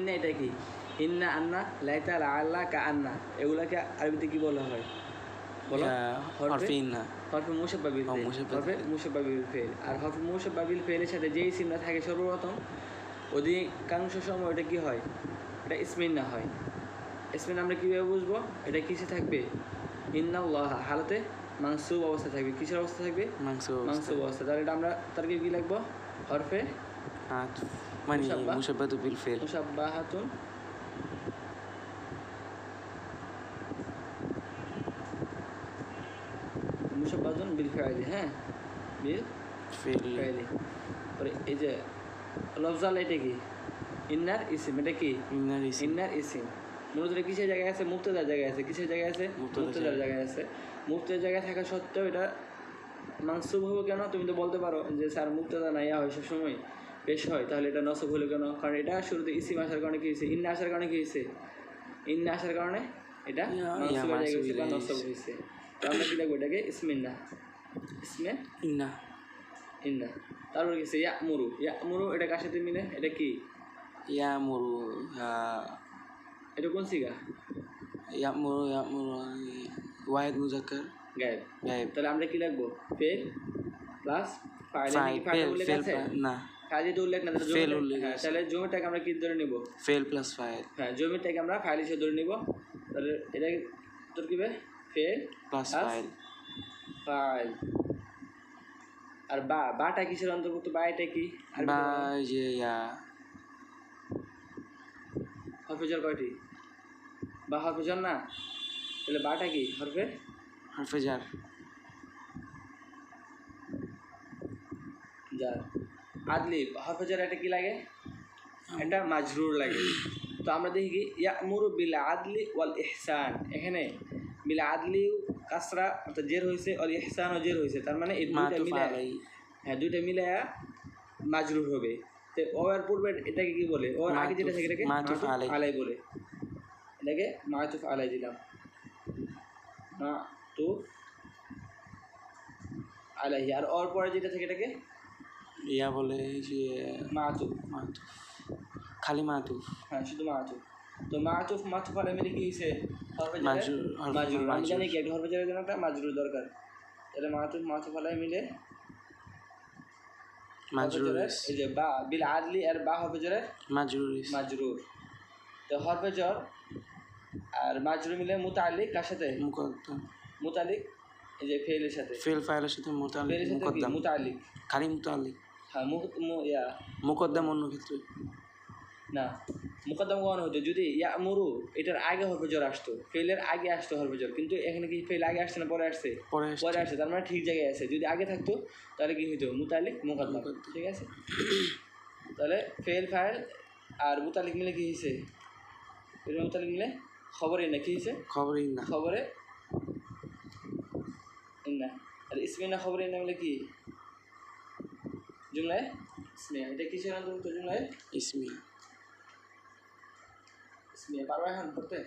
ইন্না এটা কি? ইন্না, আন্না, লাইতা, লাআল্লা, কাআন্না এগুলাকে আরবিতে কি বলা হয়? বলো। হরফে ইন্না। হরফে মুশাব্বাহ বিল ফাইল। হরফে মুশাব্বাহ বিল ফাইল। আর হরফে মুশাব্বাহ বিল ফাইলের সাথে যে ইসিমটা থাকে সর্বপ্রথম অধিকাংশ সময় এটা কি হয়? এটা ইসমিন না হয়। ইসমিন আমরা কীভাবে বুঝবো? এটা কিসে থাকবে? ইন্নাল্লাহ হালতে মানসুব অবস্থা থাকবে। কিসের অবস্থা থাকবে? মানসুব অবস্থা। তাহলে এটা আমরা তারকে কি লিখবো? হরফে মানে মুশাব্বাহু বিল ফাইল। মুশাব্বাহাতুন মুশাব্বাহাতুন বিল ফাইলি। হ্যাঁ, বিল ফাইলি। পরে এই যে লফজাল এটা কি? Inner eSIM. এটা কি? Inner eSIM. মূলত এটা কিসের জায়গায় আছে? মুবতাদার জায়গায় আছে। কিসের জায়গায় আছে? মুবতাদার জায়গায় আছে। মুবতাদার জায়গায় থাকা সত্ত্বেও এটা মানসুব হবে কেন? তুমি তো বলতে পারো যে স্যার মুবতাদা না ইয়া হয় সবসময় পেশ হয়, তাহলে এটা নসব হলো কেন? কারণ এটা শুরুতে ইসিম আসার কারণে কী হয়েছে? ইন্না আসার কারণে কী হয়েছে? ইন্না আসার কারণে এটা মানসুবের জায়গায় হয়েছে বা নসব হয়েছে। আমরা কী লাগবো? এটাকে ইসমে ইন্না। ইন্না। তারপর কি ইয়া মুরু এটা কার সাথে মিলে? এটা কি? ইয়া মুরু। এটা কোন সিগা? ইয়া মুরু ওয়াহিদ মুজাক্কার গায়েব। তাহলে আমরা কি লাগবো? Fail plus file. উল্লেখ আছে না? ফাইল যেটা উল্লেখ না, তাহলে জমিটাকে আমরা কি ধরে নিব? Fail plus file. হ্যাঁ, জমিটাকে আমরা ফাইল হিসেবে ধরে নিব। তাহলে এটা তোর কি হবে? Fail plus file. আর বাটা কিসের অন্তর্ভুক্ত? বা এটা কি? বা যে হরফেজার কয়টি? বা হরফেজার না, তাহলে বাটা কি? হরফেজার যার আদলি হরফেজার এটা কি লাগে? এটা মাজরুর লাগে। তো আমরা দেখি কি ইয়ামুরু বিল আদলি ওয়াল ইহসান। এখানে বিল আদলি কাসরা অর্থাৎ জের হয়েছে, ওয়াল ইহসানও জের হয়েছে। তার মানে এই দুইটা মিলে, হ্যাঁ দুইটা মিলে মাজরুর হবে। তো ওর পূর্বে এটাকে কি বলে? ওর আগে যেটা থাকে এটাকে মাতুফ আলাই বলে। এটাকে মাতুফ আলাই দিলাম। মাতুফ আলাইহি। আর ওর পরে যেটা থাকে এটাকে ইয়া বলে যে মাতুফ। খালি মাতুফ। হ্যাঁ, শুধু মাতুফ। তো মাতুফ আলাই মিলে কি হয়েছে? মাজরুর। আমি জানি কি একটা হরফেজারের জন্য একটা মাজরুর দরকার। তাহলে মাতুফ আলাই মিলে মাজরুর। এই যে বা বিল আদলি আর বা হরফেজারের মাজরুর। তো হরফেজার আর মাজরুর মিলে মুতাআল্লিক কার সাথে? মুতাআল্লিক এই যে ফাইলের সাথে। ফাইলের সাথে মুতাআল্লিক। খালি মুতাআল্লিক। হ্যাঁ, মুকদ্দম অন্য ক্ষেত্রে না, মুকদ্দম কখন হতো? যদি ইয়ামুরু এটার আগে হরফেজার আসতো, ফেলের আগে আসতো হরফেজার, কিন্তু এখানে কি ফেল আগে আসছে না পরে আসছে? পরে আসছে। তার মানে ঠিক জায়গায় আছে। যদি আগে থাকতো তাহলে কি হইতো? মুতাআল্লিক মুকদ্দম। ঠিক আছে? তাহলে ফেল ফাইল আর মুতাআল্লিক মিলে কি হয়েছে? মুতাআল্লিক মিলে খবরে না কি হয়েছে? খবরে ইন্না। আর ইসমিনা খবরে ইন্না মিলে কি? জুমলায় ইসমিয়া। এটা কিসের অন্তর্ভুক্ত? জুমলায় ইসমিয়া। পারবা এখন পড়তে?